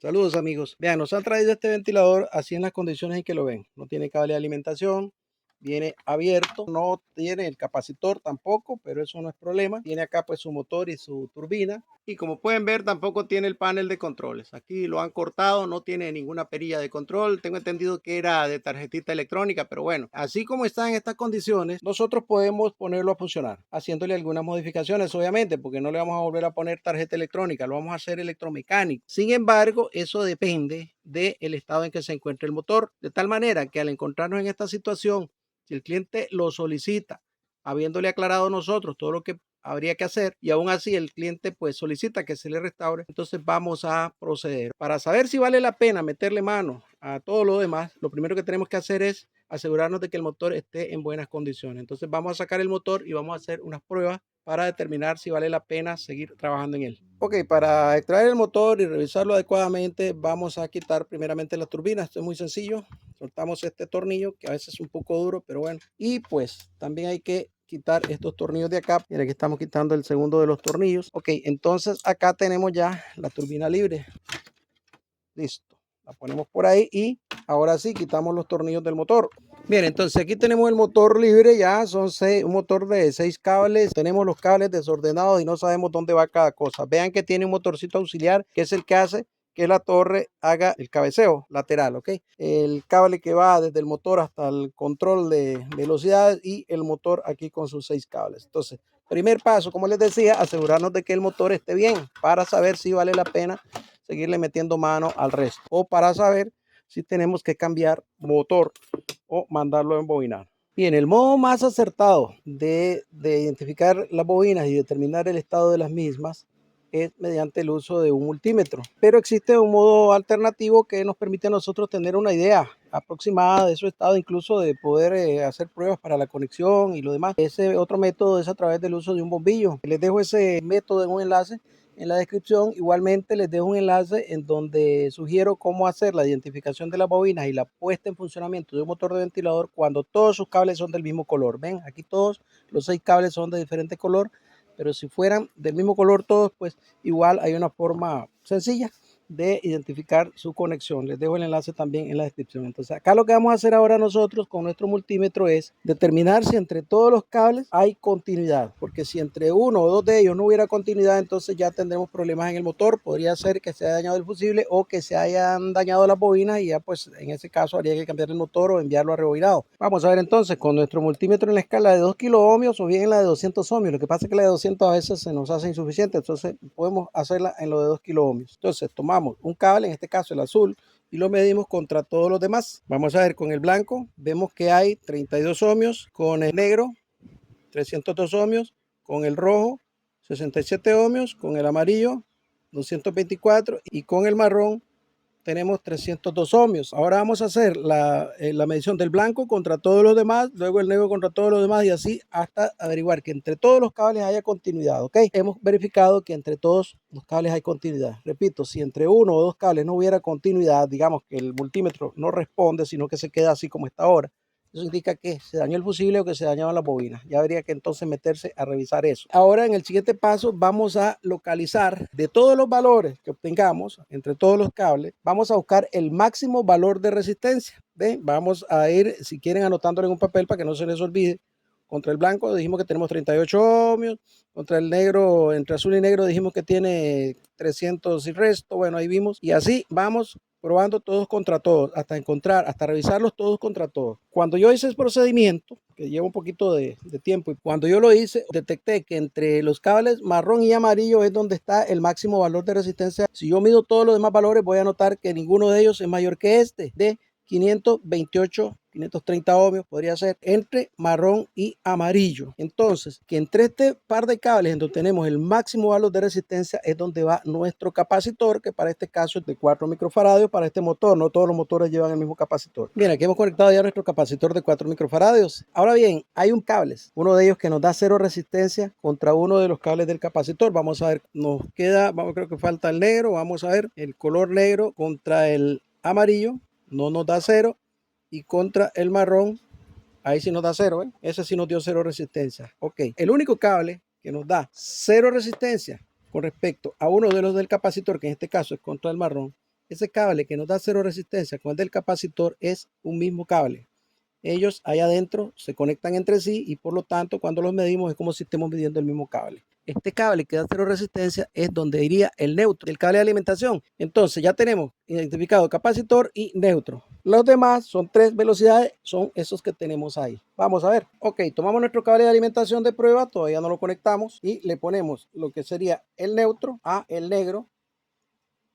Saludos amigos. Vean, nos han traído este ventilador así en las condiciones en que lo ven. No tiene cable de alimentación, viene abierto, no tiene el capacitor tampoco, pero eso no es problema. Tiene acá pues su motor y su turbina. Y como pueden ver, tampoco tiene el panel de controles. Aquí lo han cortado, no tiene ninguna perilla de control. Tengo entendido que era de tarjetita electrónica, pero bueno, así como está en estas condiciones, nosotros podemos ponerlo a funcionar, haciéndole algunas modificaciones, obviamente, porque no le vamos a volver a poner tarjeta electrónica, lo vamos a hacer electromecánico. Sin embargo, eso depende del estado en que se encuentre el motor, de tal manera que al encontrarnos en esta situación, si el cliente lo solicita, habiéndole aclarado nosotros todo lo que habría que hacer y aún así el cliente pues solicita que se le restaure, entonces vamos a proceder. Para saber si vale la pena meterle mano a todo lo demás, lo primero que tenemos que hacer es asegurarnos de que el motor esté en buenas condiciones. Entonces vamos a sacar el motor y vamos a hacer unas pruebas para determinar si vale la pena seguir trabajando en él. Ok, para extraer el motor y revisarlo adecuadamente, vamos a quitar primeramente la turbina. Esto es muy sencillo. Soltamos este tornillo que a veces es un poco duro, pero bueno. Y pues también hay que quitar estos tornillos de acá. Mira, aquí estamos quitando el segundo de los tornillos. Ok, entonces acá tenemos ya la turbina libre. Listo. La ponemos por ahí y ahora sí quitamos los tornillos del motor. Bien, entonces aquí tenemos el motor libre, ya son un motor de 6 cables. Tenemos los cables desordenados y no sabemos dónde va cada cosa. Vean que tiene un motorcito auxiliar que es el que hace que la torre haga el cabeceo lateral, ¿ok? El cable que va desde el motor hasta el control de velocidad y el motor aquí con sus 6 cables. Entonces, primer paso, como les decía, asegurarnos de que el motor esté bien para saber si vale la pena seguirle metiendo mano al resto o para saber si tenemos que cambiar motor o mandarlo a embobinar. Bien, el modo más acertado de identificar las bobinas y determinar el estado de las mismas es mediante el uso de un multímetro. Pero existe un modo alternativo que nos permite a nosotros tener una idea aproximada de su estado, incluso de poder hacer pruebas para la conexión y lo demás. Ese otro método es a través del uso de un bombillo. Les dejo ese método en un enlace en la descripción. Igualmente les dejo un enlace en donde sugiero cómo hacer la identificación de las bobinas y la puesta en funcionamiento de un motor de ventilador cuando todos sus cables son del mismo color. Ven, aquí todos los 6 cables son de diferente color, pero si fueran del mismo color todos, pues igual hay una forma sencilla de identificar su conexión. Les dejo el enlace también en la descripción. Entonces acá lo que vamos a hacer ahora nosotros con nuestro multímetro es determinar si entre todos los cables hay continuidad, porque si entre uno o dos de ellos no hubiera continuidad, entonces ya tendremos problemas en el motor. Podría ser que se haya dañado el fusible o que se hayan dañado las bobinas y ya pues en ese caso habría que cambiar el motor o enviarlo a rebobinado. Vamos a ver entonces con nuestro multímetro en la escala de 2 kilo ohmios o bien en la de 200 ohmios. Lo que pasa es que la de 200 a veces se nos hace insuficiente, entonces podemos hacerla en lo de 2 kilo ohmios. Entonces tomamos un cable, en este caso el azul, y lo medimos contra todos los demás. Vamos a ver con el blanco, vemos que hay 32 ohmios, con el negro 302 ohmios, con el rojo 67 ohmios, con el amarillo 224 y con el marrón tenemos 302 ohmios. Ahora vamos a hacer la medición del blanco contra todos los demás, luego el negro contra todos los demás y así hasta averiguar que entre todos los cables haya continuidad, ¿ok? Hemos verificado que entre todos los cables hay continuidad. Repito, si entre uno o dos cables no hubiera continuidad, digamos que el multímetro no responde, sino que se queda así como está ahora. Eso indica que se dañó el fusible o que se dañaban las bobinas. Ya habría que entonces meterse a revisar eso. Ahora en el siguiente paso vamos a localizar de todos los valores que obtengamos entre todos los cables, vamos a buscar el máximo valor de resistencia. ¿Ven? Vamos a ir, si quieren, anotándolo en un papel para que no se les olvide. Contra el blanco dijimos que tenemos 38 ohmios. Contra el negro, entre azul y negro dijimos que tiene 300 y resto. Bueno, ahí vimos. Y así vamos probando todos contra todos, hasta encontrar, hasta revisarlos todos contra todos. Cuando yo hice el procedimiento, que lleva un poquito de tiempo, y cuando yo lo hice, detecté que entre los cables marrón y amarillo es donde está el máximo valor de resistencia. Si yo mido todos los demás valores, voy a notar que ninguno de ellos es mayor que este, de 528, 530 ohmios podría ser entre marrón y amarillo. Entonces, que entre este par de cables en donde tenemos el máximo valor de resistencia es donde va nuestro capacitor, que para este caso es de 4 microfaradios para este motor. No todos los motores llevan el mismo capacitor. Bien, aquí hemos conectado ya nuestro capacitor de 4 microfaradios. Ahora bien, hay un cable, uno de ellos que nos da cero resistencia contra uno de los cables del capacitor. Vamos a ver, nos queda, creo que falta el negro. Vamos a ver el color negro contra el amarillo. No nos da cero, y contra el marrón, ahí sí nos da cero, ¿eh? Ese sí nos dio cero resistencia. Ok, el único cable que nos da cero resistencia con respecto a uno de los del capacitor, que en este caso es contra el marrón, ese cable que nos da cero resistencia con el del capacitor es un mismo cable. Ellos allá adentro se conectan entre sí y por lo tanto cuando los medimos es como si estemos midiendo el mismo cable. Este cable que da cero resistencia es donde iría el neutro, el cable de alimentación. Entonces ya tenemos identificado capacitor y neutro. Los demás son 3 velocidades, son esos que tenemos ahí. Vamos a ver. Ok, tomamos nuestro cable de alimentación de prueba, todavía no lo conectamos y le ponemos lo que sería el neutro a el negro,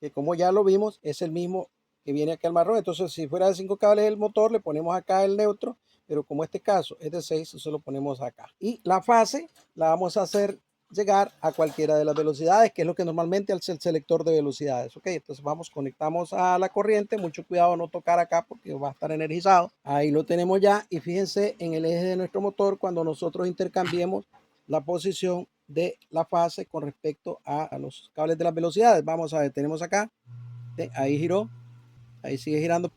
que como ya lo vimos es el mismo que viene acá el marrón. Entonces si fuera de 5 cables del motor le ponemos acá el neutro, pero como este caso es de 6, eso lo ponemos acá. Y la fase la vamos a hacer llegar a cualquiera de las velocidades, que es lo que normalmente hace el selector de velocidades. Ok, entonces vamos, conectamos a la corriente, mucho cuidado no tocar acá porque va a estar energizado. Ahí lo tenemos ya y fíjense en el eje de nuestro motor cuando nosotros intercambiemos la posición de la fase con respecto a los cables de las velocidades. Vamos a ver, tenemos acá, ahí giró, ahí sigue girando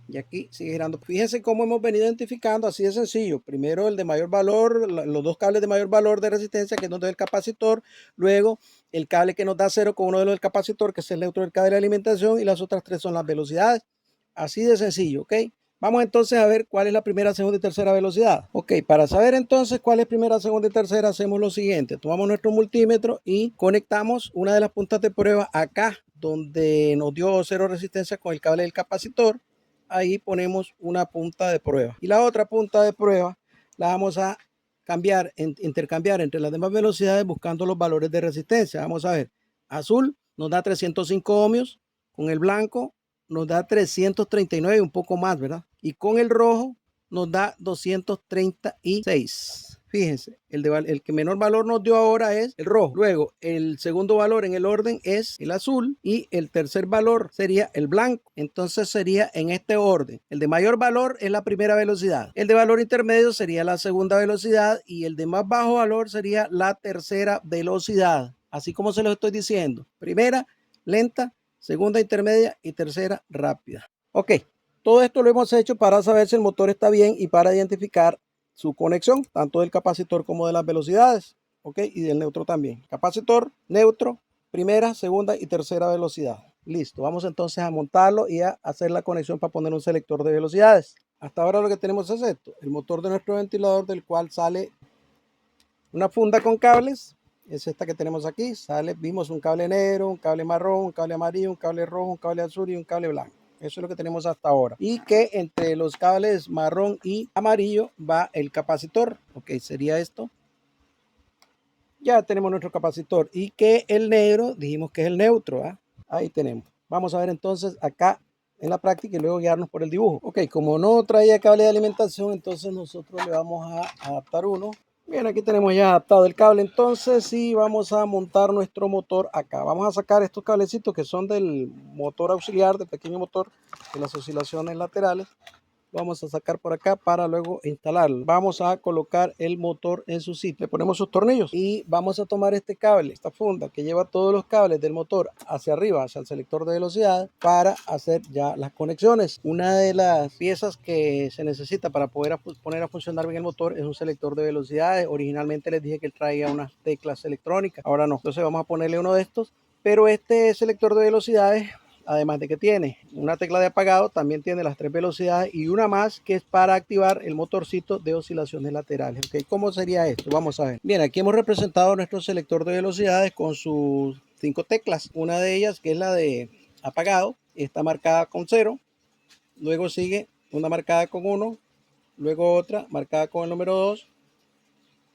y aquí sigue girando. Fíjense cómo hemos venido identificando, así de sencillo. Primero el de mayor valor, los dos cables de mayor valor de resistencia, que es donde el capacitor. Luego el cable que nos da cero con uno de los del capacitor, que es el neutro del cable de alimentación. Y las otras 3 son las velocidades. Así de sencillo, ¿ok? Vamos entonces a ver cuál es la primera, segunda y tercera velocidad. Ok, para saber entonces cuál es primera, segunda y tercera, hacemos lo siguiente. Tomamos nuestro multímetro y conectamos una de las puntas de prueba acá, donde nos dio cero resistencia con el cable del capacitor. Ahí ponemos una punta de prueba. Y la otra punta de prueba la vamos a intercambiar entre las demás velocidades buscando los valores de resistencia. Vamos a ver, azul nos da 305 ohmios, con el blanco nos da 339, un poco más, ¿verdad? Y con el rojo nos da 236. Fíjense, el que menor valor nos dio ahora es el rojo. Luego, el segundo valor en el orden es el azul y el tercer valor sería el blanco. Entonces sería en este orden. El de mayor valor es la primera velocidad. El de valor intermedio sería la segunda velocidad y el de más bajo valor sería la tercera velocidad. Así como se lo estoy diciendo. Primera, lenta, segunda intermedia y tercera rápida. Ok, todo esto lo hemos hecho para saber si el motor está bien y para identificar su conexión, tanto del capacitor como de las velocidades, ok, y del neutro también. Capacitor, neutro, primera, segunda y tercera velocidad. Listo, vamos entonces a montarlo y a hacer la conexión para poner un selector de velocidades. Hasta ahora lo que tenemos es esto, el motor de nuestro ventilador, del cual sale una funda con cables. Es esta que tenemos aquí. Vimos un cable negro, un cable marrón, un cable amarillo, un cable rojo, un cable azul y un cable blanco. Eso es lo que tenemos hasta ahora. Y que entre los cables marrón y amarillo va el capacitor. Ok, sería esto. Ya tenemos nuestro capacitor. Y que el negro, dijimos que es el neutro. ¿eh? Ahí tenemos. Vamos a ver entonces acá en la práctica y luego guiarnos por el dibujo. Ok, como no traía cable de alimentación, entonces nosotros le vamos a adaptar uno. Bien, aquí tenemos ya adaptado el cable entonces y vamos a montar nuestro motor acá. Vamos a sacar estos cablecitos que son del motor auxiliar, del pequeño motor de las oscilaciones laterales. Vamos a sacar por acá para luego instalarlo. Vamos a colocar el motor en su sitio. Le ponemos sus tornillos y vamos a tomar este cable, esta funda que lleva todos los cables del motor hacia arriba, hacia el selector de velocidad, para hacer ya las conexiones. Una de las piezas que se necesita para poder poner a funcionar bien el motor es un selector de velocidades. Originalmente les dije que él traía unas teclas electrónicas, ahora no. Entonces vamos a ponerle uno de estos, pero este selector de velocidades, además de que tiene una tecla de apagado, también tiene las 3 velocidades y una más que es para activar el motorcito de oscilaciones laterales. ¿Okay? ¿Cómo sería esto? Vamos a ver. Bien, aquí hemos representado nuestro selector de velocidades con sus 5 teclas. Una de ellas, que es la de apagado, está marcada con 0. Luego sigue una marcada con 1. Luego otra marcada con el número 2.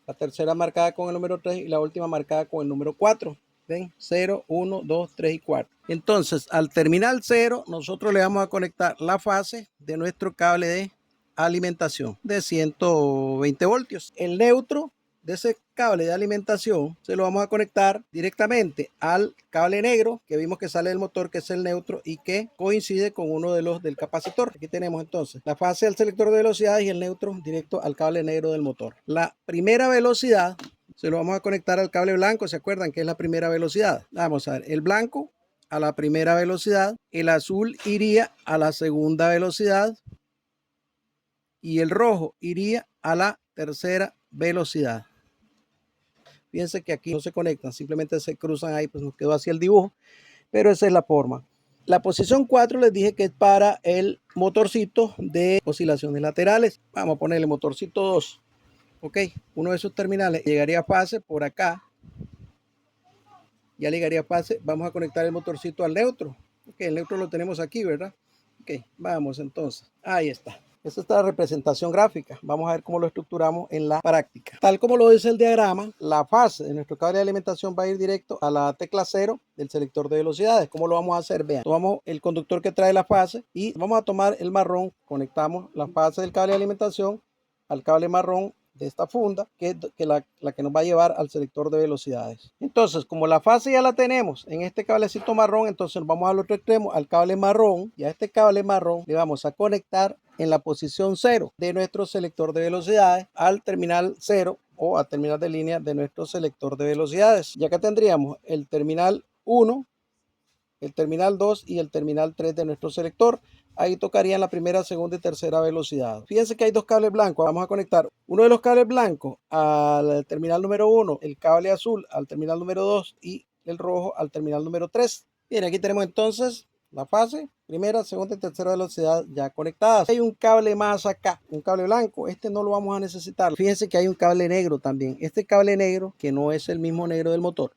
La tercera marcada con el número 3 y la última marcada con el número 4. ¿Ven? 0, 1, 2, 3 y 4. Entonces, al terminal 0, nosotros le vamos a conectar la fase de nuestro cable de alimentación de 120 voltios. El neutro de ese cable de alimentación se lo vamos a conectar directamente al cable negro que vimos que sale del motor, que es el neutro y que coincide con uno de los del capacitor. Aquí tenemos entonces la fase del selector de velocidades y el neutro directo al cable negro del motor. La primera velocidad se lo vamos a conectar al cable blanco. ¿Se acuerdan que es la primera velocidad? Vamos a ver, el blanco a la primera velocidad, el azul iría a la segunda velocidad y el rojo iría a la tercera velocidad. Fíjense que aquí no se conectan, simplemente se cruzan ahí, pues nos quedó así el dibujo, pero esa es la forma. La posición 4 les dije que es para el motorcito de oscilaciones laterales. Vamos a ponerle motorcito 2. Ok, uno de esos terminales llegaría a fase por acá. Ya llegaría a fase. Vamos a conectar el motorcito al neutro. Ok, el neutro lo tenemos aquí, ¿verdad? Ok, vamos entonces. Ahí está. Esta es la representación gráfica. Vamos a ver cómo lo estructuramos en la práctica. Tal como lo dice el diagrama, la fase de nuestro cable de alimentación va a ir directo a la tecla 0 del selector de velocidades. ¿Cómo lo vamos a hacer? Vean, tomamos el conductor que trae la fase y vamos a tomar el marrón. Conectamos la fase del cable de alimentación al cable marrón de esta funda, que es la que nos va a llevar al selector de velocidades. Entonces, como la fase ya la tenemos en este cablecito marrón, entonces vamos al otro extremo, al cable marrón, y a este cable marrón le vamos a conectar en la posición 0 de nuestro selector de velocidades al terminal 0 o al terminal de línea de nuestro selector de velocidades. Ya que tendríamos el terminal 1, el terminal 2 y el terminal 3 de nuestro selector. Ahí tocarían la primera, segunda y tercera velocidad. Fíjense que hay dos cables blancos. Vamos a conectar uno de los cables blancos al terminal número 1, el cable azul al terminal número 2 y el rojo al terminal número 3. Bien, aquí tenemos entonces la fase, primera, segunda y tercera velocidad ya conectadas. Hay un cable más acá, un cable blanco. Este no lo vamos a necesitar. Fíjense que hay un cable negro también. Este cable negro, que no es el mismo negro del motor,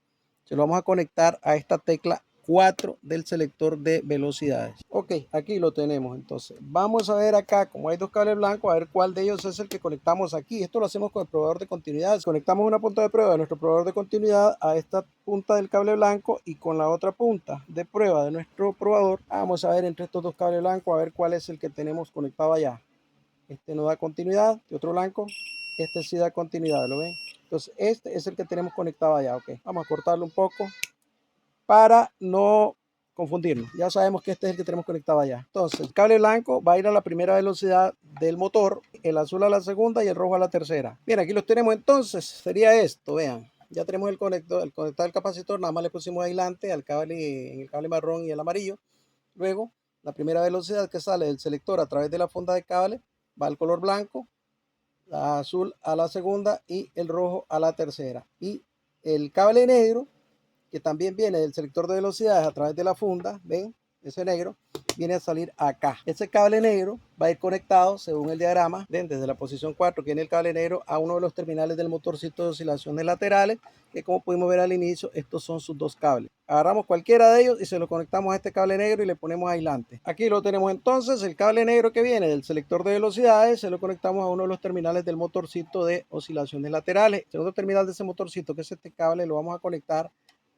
se lo vamos a conectar a esta tecla 4 del selector de velocidades. Ok, aquí lo tenemos. Entonces vamos a ver acá, como hay dos cables blancos, a ver cuál de ellos es el que conectamos aquí. Esto lo hacemos con el probador de continuidad. Conectamos una punta de prueba de nuestro probador de continuidad a esta punta del cable blanco, y con la otra punta de prueba de nuestro probador vamos a ver entre estos dos cables blancos a ver cuál es el que tenemos conectado allá. Este no da continuidad, y otro blanco, este sí da continuidad, ¿lo ven? Entonces este es el que tenemos conectado allá. Ok, vamos a cortarlo un poco para no confundirnos. Ya sabemos que este es el que tenemos conectado allá. Entonces el cable blanco va a ir a la primera velocidad del motor, el azul a la segunda y el rojo a la tercera. Bien, aquí los tenemos. Entonces sería esto, vean. Ya tenemos el conector del capacitor, nada más le pusimos aislante al cable, en el cable marrón y el amarillo. Luego la primera velocidad que sale del selector a través de la funda de cable va al color blanco, la azul a la segunda y el rojo a la tercera. Y el cable negro, que también viene del selector de velocidades a través de la funda, ven, ese negro viene a salir acá. Ese cable negro va a ir conectado, según el diagrama, ven, desde la posición 4 que viene el cable negro a uno de los terminales del motorcito de oscilaciones laterales, que como pudimos ver al inicio, estos son sus dos cables. Agarramos cualquiera de ellos y se lo conectamos a este cable negro y le ponemos aislante. Aquí lo tenemos entonces, el cable negro que viene del selector de velocidades, se lo conectamos a uno de los terminales del motorcito de oscilaciones laterales. El segundo terminal de ese motorcito, que es este cable, lo vamos a conectar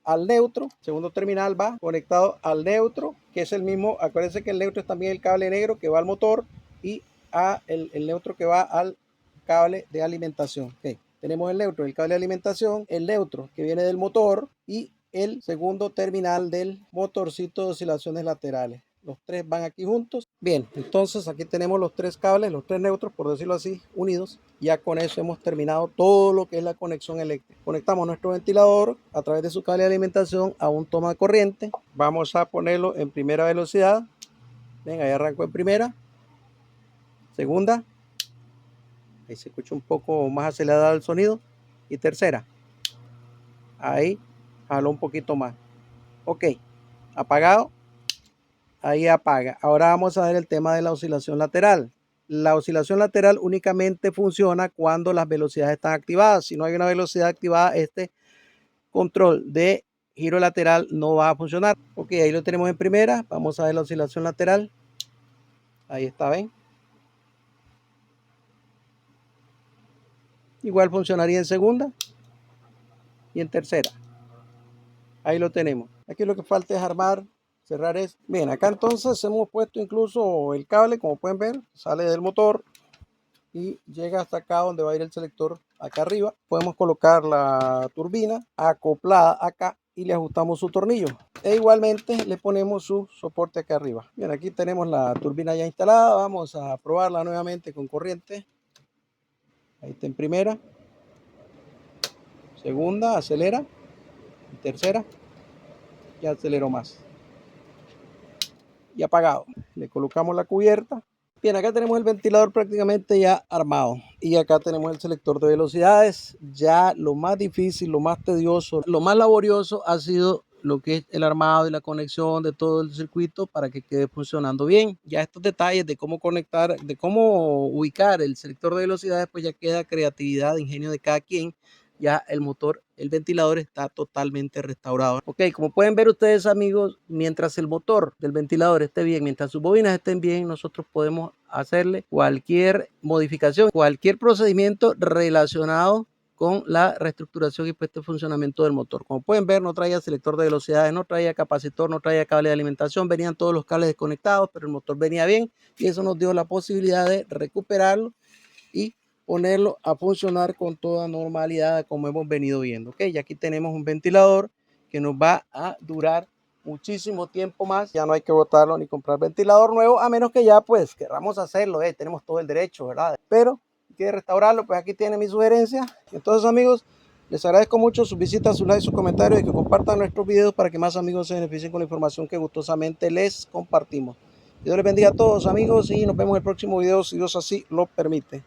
al neutro. Segundo terminal va conectado al neutro, que es el mismo. Acuérdense que el neutro es también el cable negro que va al motor, y a el neutro que va al cable de alimentación. Okay. Tenemos el neutro del cable de alimentación, el neutro que viene del motor y el segundo terminal del motorcito de oscilaciones laterales. Los tres van aquí juntos. Bien, entonces aquí tenemos los tres cables, los tres neutros, por decirlo así, unidos. Ya con eso hemos terminado todo lo que es la conexión eléctrica. Conectamos nuestro ventilador a través de su cable de alimentación a un toma de corriente. Vamos a ponerlo en primera velocidad. Ven, ahí arrancó en primera. Segunda. Ahí se escucha un poco más acelerado el sonido. Y tercera. Ahí jaló un poquito más. Ok, apagado. Ahí apaga. Ahora vamos a ver el tema de la oscilación lateral. La oscilación lateral únicamente funciona cuando las velocidades están activadas. Si no hay una velocidad activada, este control de giro lateral no va a funcionar. Ok, ahí lo tenemos en primera. Vamos a ver la oscilación lateral. Ahí está, ¿ven? Igual funcionaría en segunda y en tercera. Ahí lo tenemos. Aquí lo que falta es armar, cerrar esto. Bien, acá entonces hemos puesto incluso el cable, como pueden ver, sale del motor y llega hasta acá donde va a ir el selector, acá arriba. Podemos colocar la turbina acoplada acá y le ajustamos su tornillo. E igualmente le ponemos su soporte acá arriba. Bien, aquí tenemos la turbina ya instalada. Vamos a probarla nuevamente con corriente. Ahí está en primera. Segunda, acelera. Y tercera, ya aceleró más. Y apagado. Le colocamos la cubierta. Bien, acá tenemos el ventilador prácticamente ya armado. Y acá tenemos el selector de velocidades. Ya lo más difícil, lo más tedioso, lo más laborioso ha sido lo que es el armado y la conexión de todo el circuito para que quede funcionando bien. Ya estos detalles de cómo conectar, de cómo ubicar el selector de velocidades, pues ya queda creatividad, ingenio de cada quien. Ya el motor, el ventilador está totalmente restaurado. Ok, como pueden ver ustedes, amigos, mientras el motor del ventilador esté bien, mientras sus bobinas estén bien, nosotros podemos hacerle cualquier modificación, cualquier procedimiento relacionado con la reestructuración y puesto de funcionamiento del motor. Como pueden ver, no traía selector de velocidades, no traía capacitor, no traía cable de alimentación, venían todos los cables desconectados, pero el motor venía bien y eso nos dio la posibilidad de recuperarlo y ponerlo a funcionar con toda normalidad como hemos venido viendo. Ok, y aquí tenemos un ventilador que nos va a durar muchísimo tiempo más. Ya no hay que botarlo ni comprar ventilador nuevo, a menos que ya pues queramos hacerlo, tenemos todo el derecho, ¿verdad? Pero si quiere restaurarlo, pues aquí tiene mi sugerencia. Entonces, amigos, les agradezco mucho sus visitas, sus likes, sus comentarios y que compartan nuestros videos para que más amigos se beneficien con la información que gustosamente les compartimos. Dios les bendiga a todos, amigos, y nos vemos en el próximo video si Dios así lo permite.